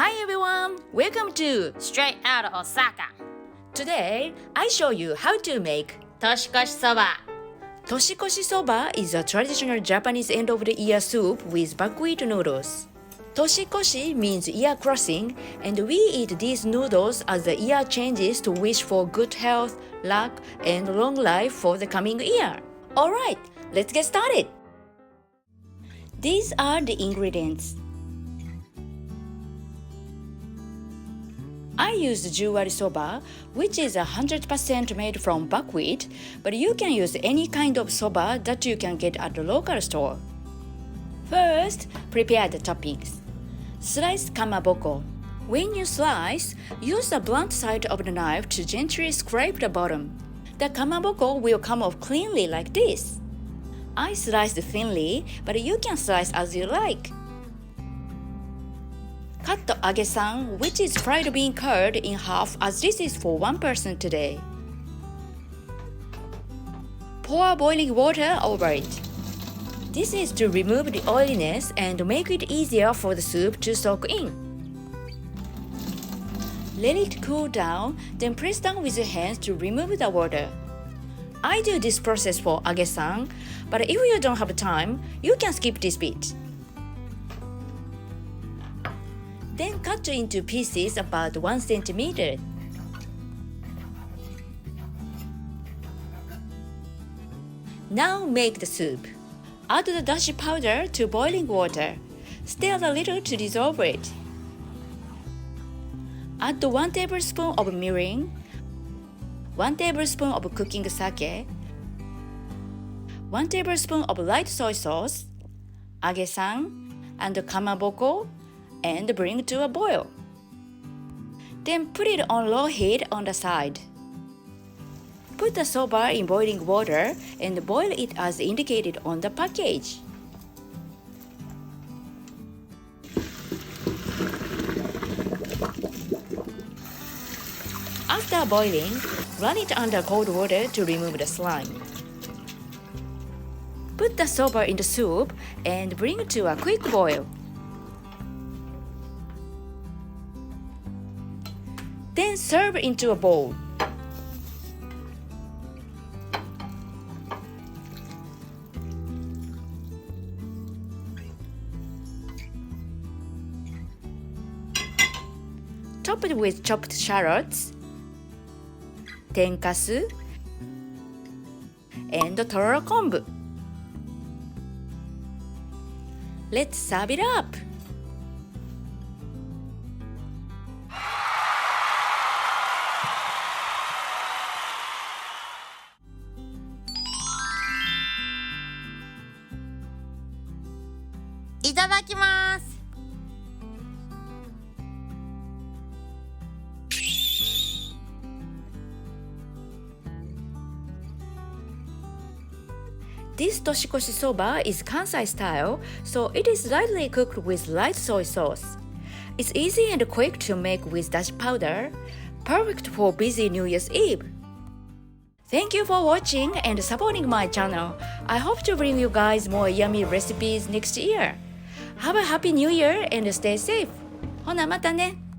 Hi everyone! Welcome to Straight Out of Osaka! Today, I show you how to make Toshikoshi Soba. Toshikoshi Soba is a traditional Japanese end-of-the-year soup with buckwheat noodles. Toshikoshi means year crossing, and we eat these noodles as the year changes to wish for good health, luck, and long life for the coming year. Alright, let's get started! These are the ingredients. I used Jyuwari Soba, which is 100% made from buckwheat, but you can use any kind of soba that you can get at the local store. First, prepare the toppings. Slice kamaboko. When you slice, use the blunt side of the knife to gently scrape the bottom. The kamaboko will come off cleanly like this. I sliced thinly, but you can slice as you like. Cut the agesan, which is fried bean curd, in half as this is for one person today. Pour boiling water over it. This is to remove the oiliness and make it easier for the soup to soak in. Let it cool down, then press down with your hands to remove the water. I do this process for agesan, but if you don't have time, you can skip this bit. Then cut into pieces about 1 centimeter. Now make the soup. Add the dashi powder to boiling water. Stir a little to dissolve it. Add 1 tablespoon of mirin, 1 tablespoon of cooking sake, 1 tablespoon of light soy sauce, agesan, and kamaboko, and bring to a boil. Then put it on low heat on the side. Put the soba in boiling water and boil it as indicated on the package. After boiling, run it under cold water to remove the slime. Put the soba in the soup and bring to a quick boil. Then serve into a bowl. Top it with chopped shallots, Tenkasu, and Tororo Kombu. Let's serve it up! Itadakimasu! This toshikoshi soba is Kansai style, so it is lightly cooked with light soy sauce. It's easy and quick to make with dashi powder, perfect for busy New Year's Eve. Thank you for watching and supporting my channel. I hope to bring you guys more yummy recipes next year. Have a happy new year and stay safe. ほなまたね。